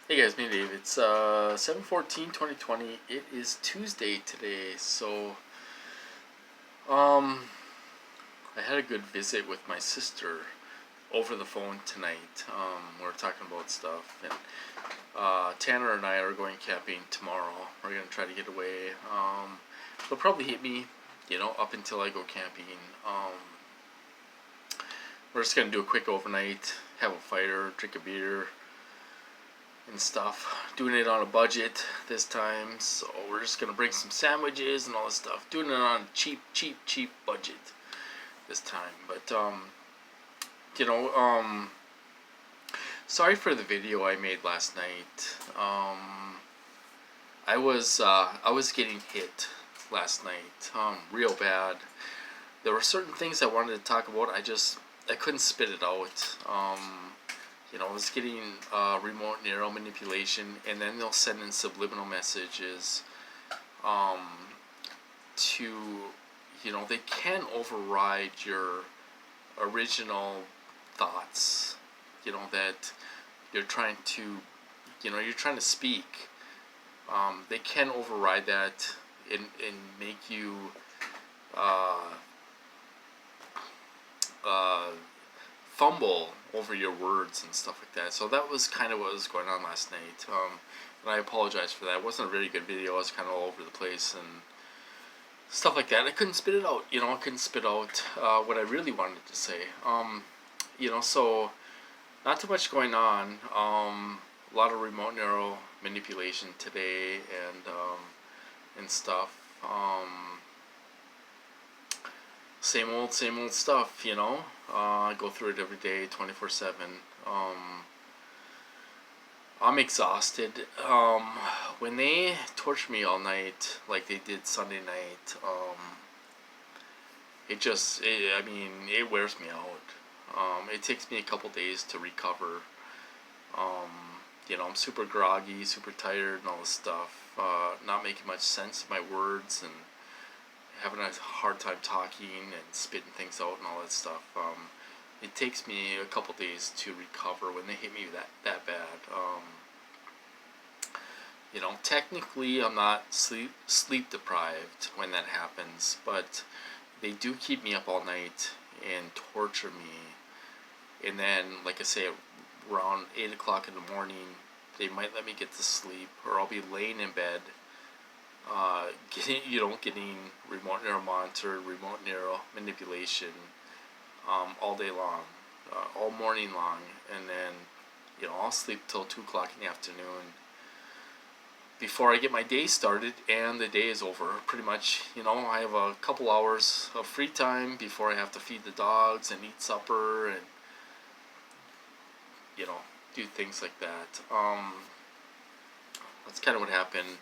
Hey guys, me Dave. It's 7/14/2020. It is Tuesday today. Um I had a good visit with my sister over the phone tonight. We were talking about stuff, and Tanner and I are going camping tomorrow. We're gonna try to get away. They'll probably hit me, up until I go camping. We're just gonna do a quick overnight, have a fire, drink a beer, and stuff. Doing it on a budget this time, so we're just gonna bring some sandwiches and all this stuff. Doing it on a cheap budget this time. But you know, um, sorry for the video I made last night. I was getting hit last night, real bad. There were certain things I wanted to talk about. I couldn't spit it out. I was getting remote neural manipulation, and then they'll send in subliminal messages um, to, they can override your original thoughts, that you're trying to, speak. They can override that and make you uh, uh, fumble over your words and stuff like that. So that was kind of what was going on last night. And I apologize for that. It wasn't a very good video. I was kind of all over the place and stuff like that. I couldn't spit it out. I couldn't spit out what I really wanted to say. So not too much going on. A lot of remote neural manipulation today and stuff. Same old stuff, I go through it every day, 24/7. I'm exhausted. When they torture me all night, like they did Sunday night, it wears me out. It takes me a couple days to recover. I'm super groggy, super tired, and all this stuff. Not making much sense of my words and having a hard time talking and spitting things out and all that stuff. It takes me a couple days to recover when they hit me that bad. Technically I'm not sleep deprived when that happens, but they do keep me up all night and torture me. And then, like I say, around 8 o'clock in the morning, they might let me get to sleep, or I'll be laying in bed, getting remote neural monitor, remote neural manipulation, all day long, all morning long, and then, I'll sleep till 2 o'clock in the afternoon before I get my day started, and the day is over. Pretty much, I have a couple hours of free time before I have to feed the dogs and eat supper and, do things like that. That's kind of what happened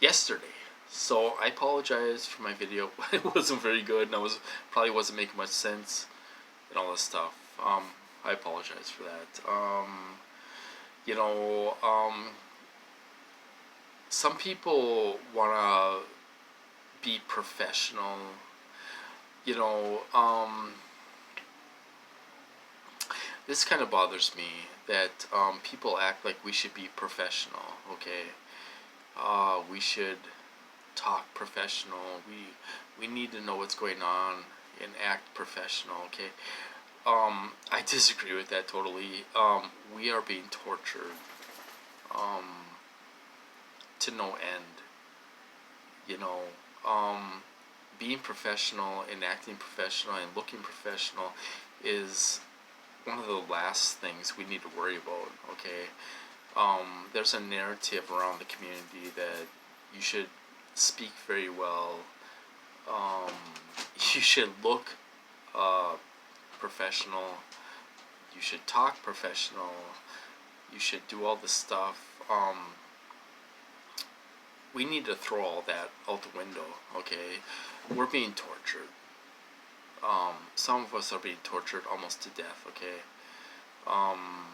yesterday. So I apologize for my video. It wasn't very good, and probably wasn't making much sense and all this stuff. I apologize for that. You know, some people wanna be professional. You know, this kind of bothers me that people act like we should be professional. Okay, we should talk professional. We need to know what's going on and act professional. Okay, I disagree with that totally. We are being tortured um, to no end. You know, being professional and acting professional and looking professional is one of the last things we need to worry about. Okay, there's a narrative around the community that you should speak very well. Um, you should look professional. You should talk professional. You should do all this stuff. We need to throw all that out the window. Okay, we're being tortured. Some of us are being tortured almost to death. Okay, um,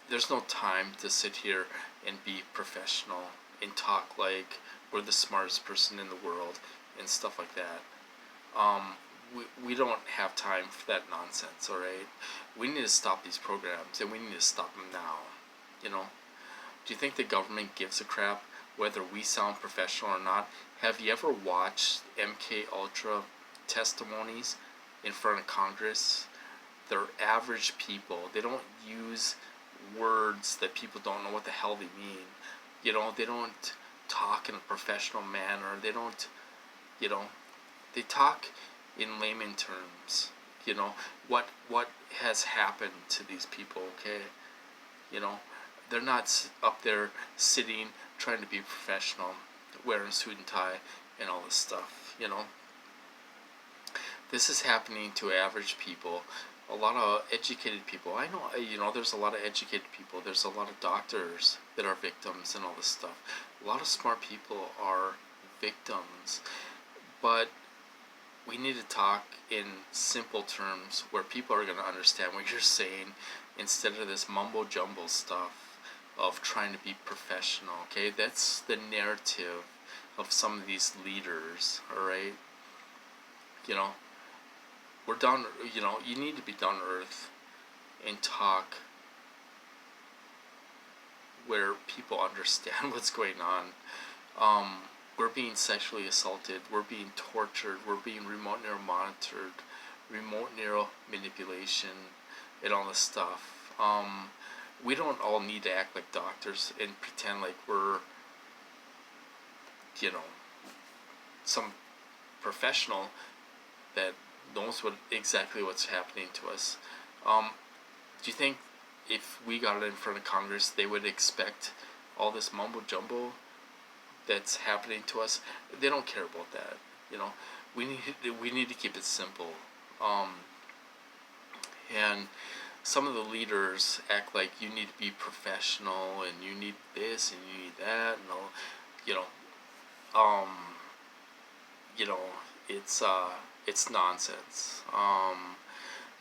there's no time to sit here and be professional and talk like we're the smartest person in the world and stuff like that. We don't have time for that nonsense, alright? We need to stop these programs, and we need to stop them now. You know, do you think the government gives a crap whether we sound professional or not? Have you ever watched MK Ultra testimonies in front of Congress? They're average people. They don't use words that people don't know what the hell they mean. You know, they don't talk in a professional manner. They don't, you know, they talk in layman terms. You know, what has happened to these people, okay? You know, they're not up there sitting trying to be professional, wearing suit and tie and all this stuff, you know. This is happening to average people, a lot of educated people. I know, you know, there's a lot of educated people. There's a lot of doctors that are victims and all this stuff. A lot of smart people are victims, but we need to talk in simple terms where people are going to understand what you're saying instead of this mumbo jumbo stuff of trying to be professional. Okay, that's the narrative of some of these leaders. All right, you know, we're down. You know, you need to be down to earth and talk where people understand what's going on. We're being sexually assaulted, we're being tortured, we're being remote neural monitored, remote neural manipulation, and all this stuff. We don't all need to act like doctors and pretend like we're, you know, some professional that knows exactly what's happening to us. Do you think if we got it in front of Congress, they would expect all this mumbo jumbo that's happening to us? They don't care about that. You know, we need to keep it simple. And some of the leaders act like you need to be professional and you need this and you need that and all. You know, um, you know, it's nonsense.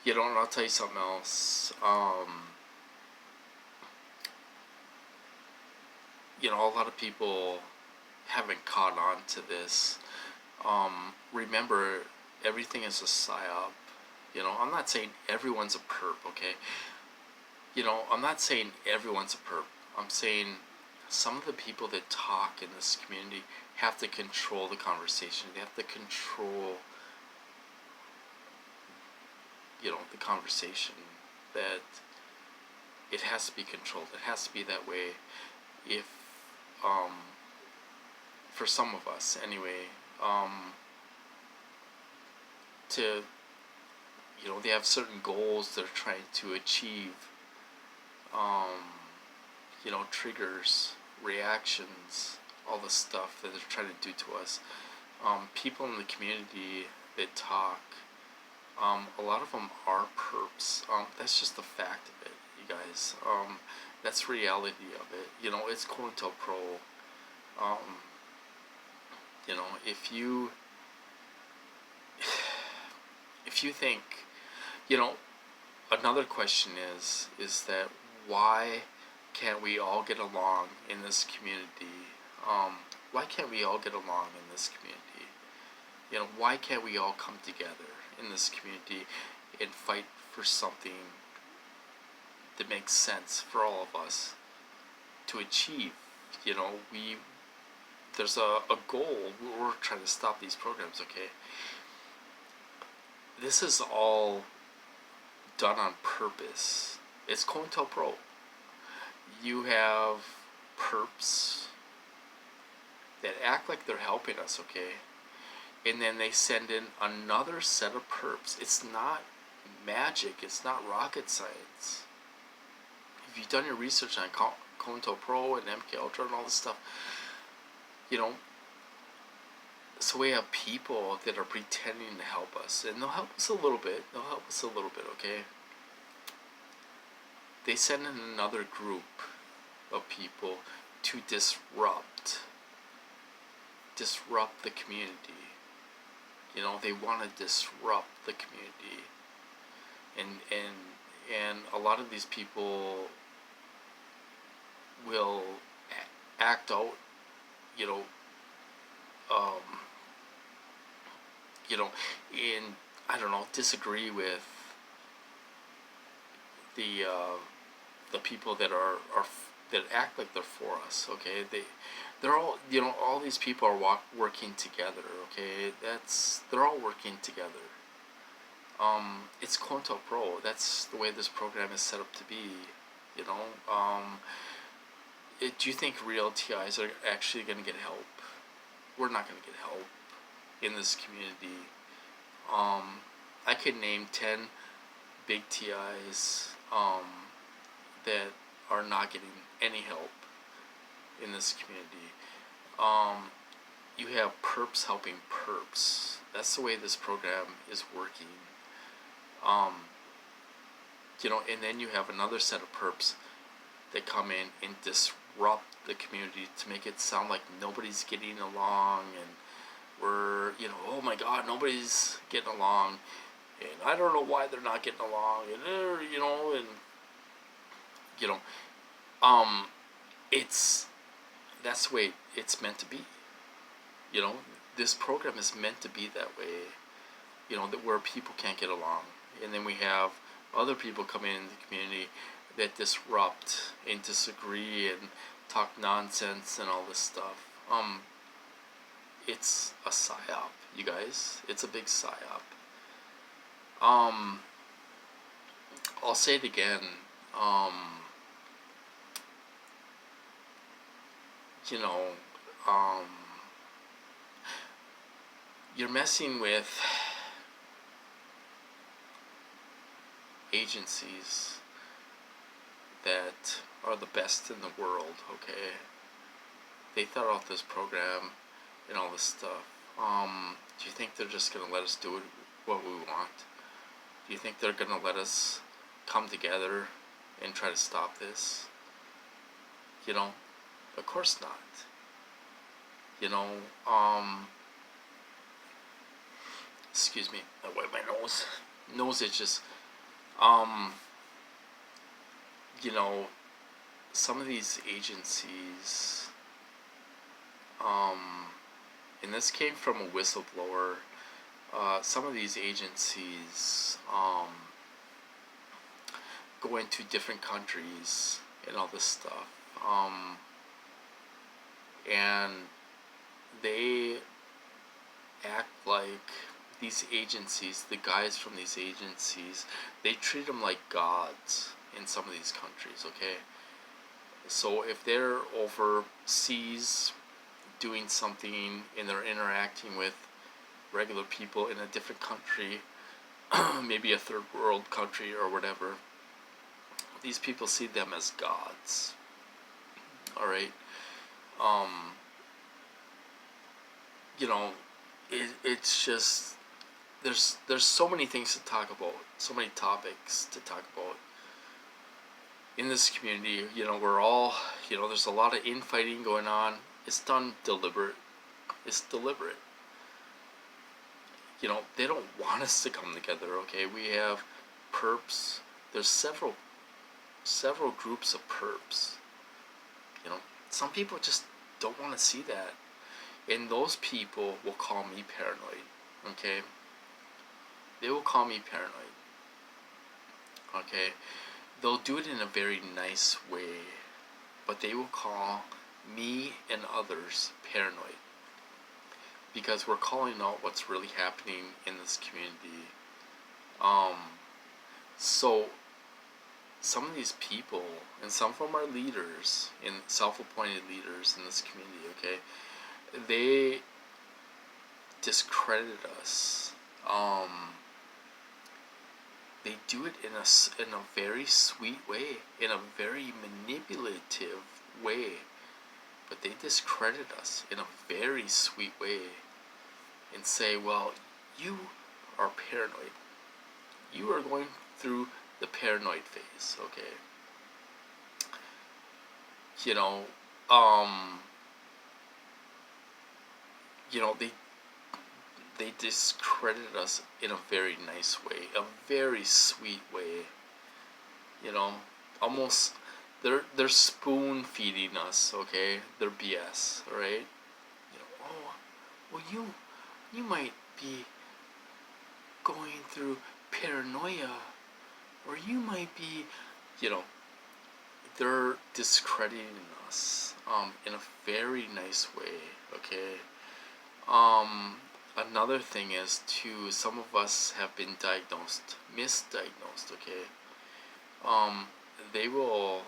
You know, and I'll tell you something else. You know, a lot of people haven't caught on to this. Remember, everything is a psyop. You know, I'm not saying everyone's a perp, okay? You know, I'm not saying everyone's a perp. I'm saying some of the people that talk in this community have to control the conversation. They have to control, you know, the conversation. That it has to be controlled. It has to be that way. If, for some of us anyway, to, you know, they have certain goals they're trying to achieve. You know, triggers, reactions, all the stuff that they're trying to do to us. People in the community that talk, a lot of them are perps. That's just the fact of it, you guys. That's reality of it. You know, it's COINTELPRO. You know, if you think, you know, another question is that why can't we all get along in this community? Why can't we all get along in this community? You know, why can't we all come together in this community and fight for something that makes sense for all of us to achieve? You know, there's a goal. We're trying to stop these programs, okay? This is all done on purpose. It's COINTELPRO. You have perps that act like they're helping us, okay? And then they send in another set of perps. It's not magic. It's not rocket science. If you've done your research on COINTELPRO and MK Ultra and all this stuff, you know, so we have people that are pretending to help us, and they'll help us a little bit. Okay? They send in another group of people to disrupt the community. You know, they want to disrupt the community, and a lot of these people will act out, you know, I don't know, disagree with the the people that that act like they're for us. Okay, they're all, all these people are working together. Okay, they're all working together. It's COINTELPRO. That's the way this program is set up to be. You know, do you think real TIs are actually going to get help? We're not going to get help in this community. I could name 10 big TIs that are not getting any help in this community. You have perps helping perps. That's the way this program is working. And then you have another set of perps that come in and disrupt the community to make it sound like nobody's getting along, and we're, oh my God, nobody's getting along, and I don't know why they're not getting along, and that's the way it's meant to be. This program is meant to be that way. That where people can't get along, and then we have other people come in the community that disrupt and disagree and talk nonsense and all this stuff. It's a psyop, you guys. It's a big psyop. I'll say it again. You're messing with agencies that are the best in the world, okay? They thought out this program and all this stuff. Do you think they're just going to let us do what we want? Do you think they're going to let us come together and try to stop this? Of course not. Excuse me, I wipe my nose. Nose itches. Some of these agencies, and this came from a whistleblower, some of these agencies go into different countries and all this stuff, and they act like these agencies, the guys from these agencies, they treat them like gods in some of these countries, okay? So if they're overseas doing something and they're interacting with regular people in a different country, maybe a third world country or whatever, these people see them as gods. Alright? It's just, there's so many things to talk about, so many topics to talk about in this community. We're all, there's a lot of infighting going on. It's done deliberate. It's deliberate. They don't want us to come together, okay? We have perps. There's several groups of perps. Some people just don't want to see that. And those people will call me paranoid, okay? They will call me paranoid, okay? They'll do it in a very nice way, but they will call me and others paranoid, because we're calling out what's really happening in this community. So some of these people, and some of them are leaders, and self-appointed leaders in this community, okay, they discredit us. They do it in a very sweet way, in a very manipulative way, but they discredit us in a very sweet way and say, well, you are paranoid. You are going through the paranoid phase, okay? They discredit us in a very nice way, a very sweet way. Almost they're spoon feeding us, okay? They're BS, alright? Oh, well, you might be going through paranoia, or you might be, they're discrediting us in a very nice way. Okay. Um, Another thing is too, some of us have been misdiagnosed. Okay. Um, they will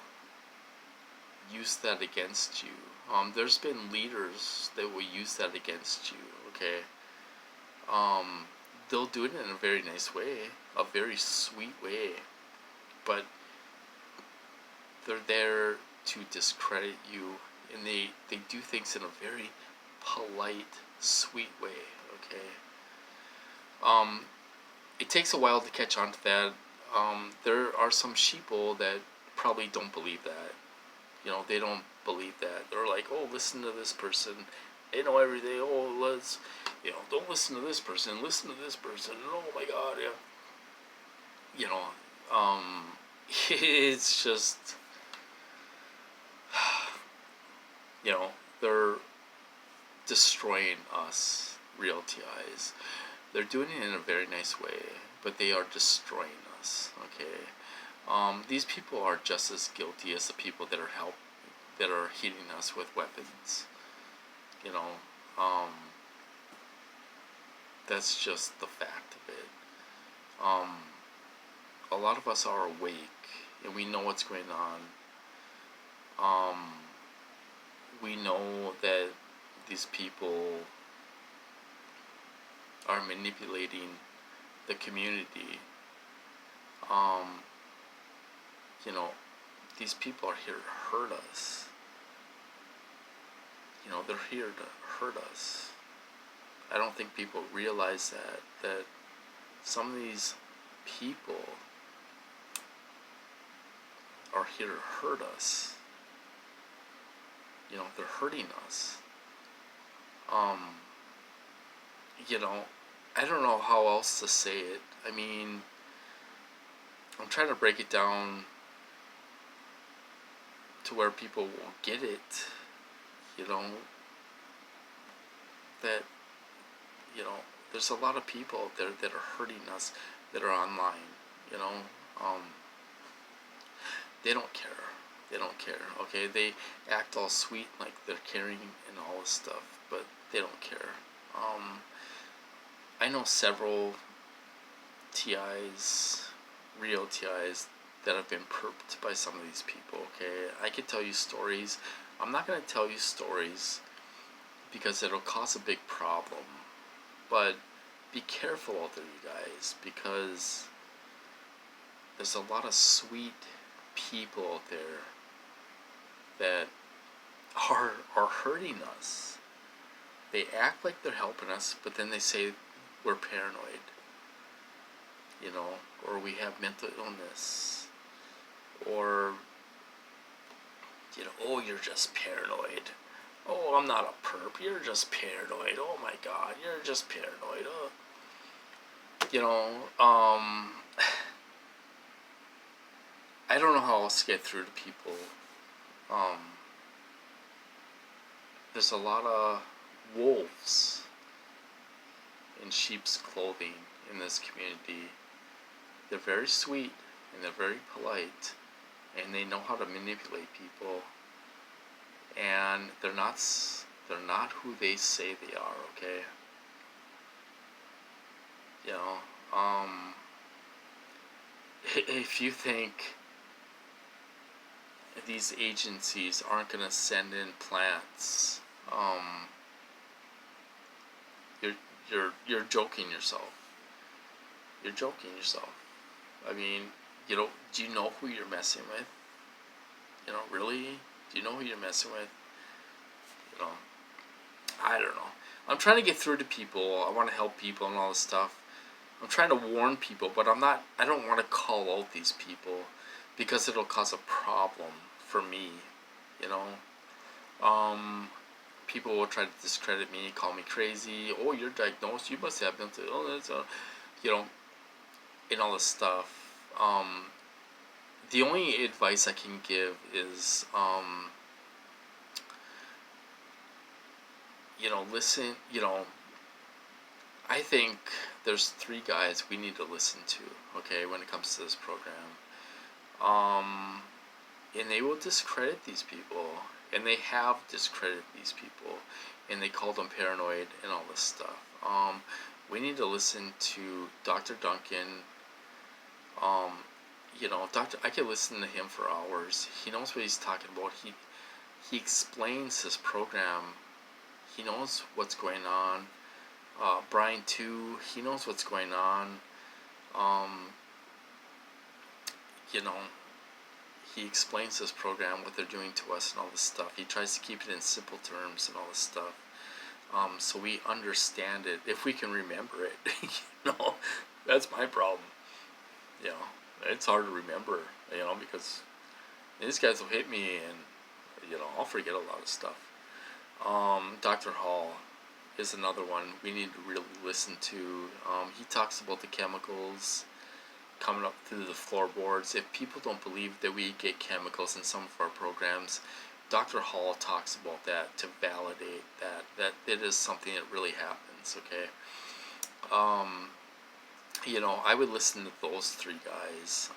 use that against you. There's been leaders that will use that against you. Okay. Um, they'll do it in a very nice way, a very sweet way, but they're there to discredit you, and they do things in a very polite, sweet way. Okay. Um, it takes a while to catch on to that. There are some sheeple that probably don't believe that. They don't believe that. They're like, oh, listen to this person. They know everything. Oh, don't listen to this person. Listen to this person. Oh my God, yeah. You know, um, it's just, they're destroying us, real TIs. They're doing it in a very nice way, but they are destroying us. Okay. These people are just as guilty as the people that are hitting us with weapons. You know, um, that's just the fact of it. A lot of us are awake and we know what's going on. We know that these people are manipulating the community. Um, you know, these people are here to hurt us. They're here to hurt us. I don't think people realize that some of these people are here to hurt us. They're hurting us. I don't know how else to say it. I mean, I'm trying to break it down to where people will get it. That, there's a lot of people out there that are hurting us that are online. You know, um, they don't care. They don't care. Okay, they act all sweet like they're caring and all this stuff, but they don't care. I know several TIs, real TIs, that have been perped by some of these people. Okay, I could tell you stories. I'm not going to tell you stories because it'll cause a big problem. But be careful out there, you guys, because there's a lot of sweet people out there that are hurting us. They act like they're helping us, but then they say we're paranoid, or we have mental illness, or oh, you're just paranoid. Oh, I'm not a perp. You're just paranoid. Oh my God, you're just paranoid. Oh. I don't know how else to get through to people. There's a lot of wolves in sheep's clothing in this community. They're very sweet and they're very polite, and they know how to manipulate people. And they're not who they say they are. Okay. If you think these agencies aren't going to send in plants, you're joking yourself. You're joking yourself. I mean, do you know who you're messing with? Really? Do you know who you're messing with? I don't know. I'm trying to get through to people. I want to help people and all this stuff. I'm trying to warn people, but I don't want to call out these people because it'll cause a problem for me, People will try to discredit me, call me crazy. Oh, you're diagnosed. You must have mental illness, and all this stuff. The only advice I can give is, listen, I think there's 3 guys we need to listen to, okay, when it comes to this program. and they will discredit these people, and they have discredited these people, and they call them paranoid and all this stuff. We need to listen to Dr. Duncan. um, Doctor, I could listen to him for hours. He knows what he's talking about. He explains his program. He knows what's going on. Brian too, he knows what's going on. Um, you know, he explains his program, what they're doing to us, and all this stuff. He tries to keep it in simple terms and all this stuff, so we understand it if we can remember it. That's my problem. You know, it's hard to remember. Because these guys will hit me, and I'll forget a lot of stuff. Dr. Hall is another one we need to really listen to. He talks about the chemicals coming up through the floorboards. If people don't believe that we get chemicals in some of our programs, Dr. Hall talks about that to validate that it is something that really happens. Okay. I would listen to those three guys.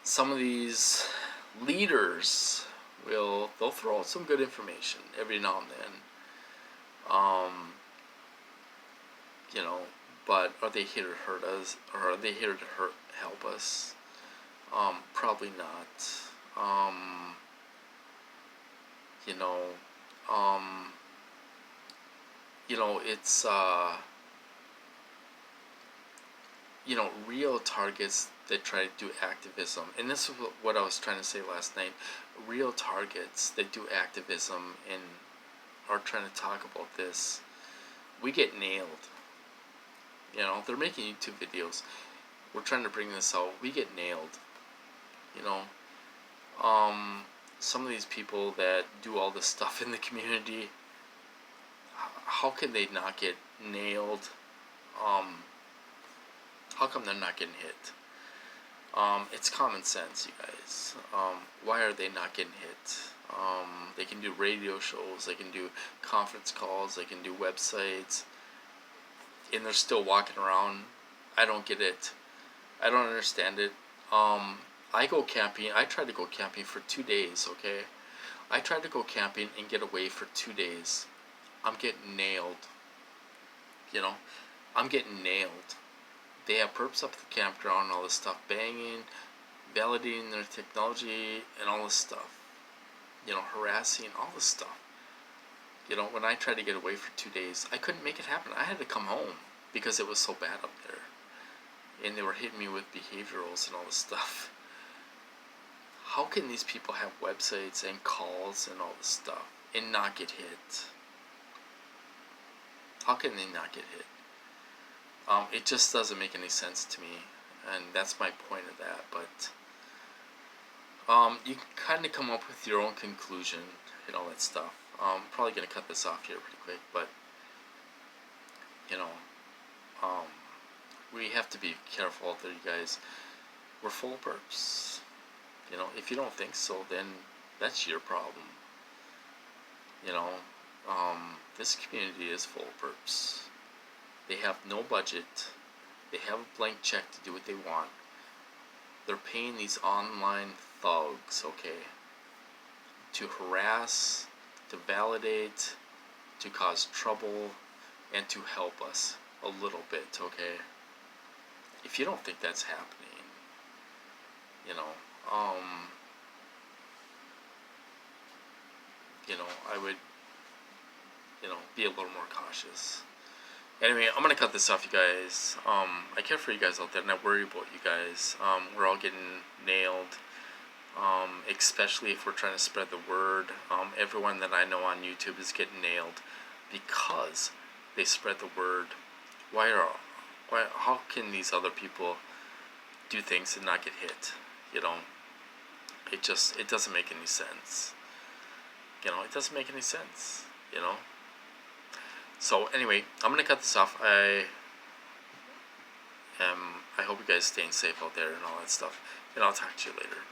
Some of these leaders they'll throw out some good information every now and then. But are they here to hurt us, or are they here to help us? Probably not. It's real targets that try to do activism, and this is what I was trying to say last night. Real targets that do activism and are trying to talk about this, we get nailed. They're making YouTube videos. We're trying to bring this out. We get nailed. Some of these people that do all this stuff in the community, how can they not get nailed? How come they're not getting hit? It's common sense, you guys. Why are they not getting hit? They can do radio shows, they can do conference calls, they can do websites, and they're still walking around. I don't get it. I don't understand it. I go camping. I tried to go camping for 2 days, okay? I tried to go camping and get away for 2 days. I'm getting nailed. I'm getting nailed. They have perps up at the campground and all this stuff, banging, validating their technology and all this stuff. Harassing, all this stuff. When I tried to get away for 2 days, I couldn't make it happen. I had to come home because it was so bad up there. And they were hitting me with behaviorals and all this stuff. How can these people have websites and calls and all this stuff and not get hit? How can they not get hit? It just doesn't make any sense to me, and that's my point of that. But you can kind of come up with your own conclusion and all that stuff. I'm probably going to cut this off here pretty quick, but we have to be careful out there, you guys. We're full of burps. If you don't think so, then that's your problem. This community is full of burps. They have no budget. They have a blank check to do what they want. They're paying these online thugs, okay, to harass, to validate, to cause trouble, and to help us a little bit, okay? If you don't think that's happening, I would, be a little more cautious. Anyway, I'm gonna cut this off, you guys. I care for you guys out there, and I worry about you guys. We're all getting nailed, especially if we're trying to spread the word. Everyone that I know on YouTube is getting nailed because they spread the word. How can these other people do things and not get hit? It doesn't make any sense. It doesn't make any sense. So anyway, I'm gonna cut this off. I hope you guys staying safe out there and all that stuff, and I'll talk to you later.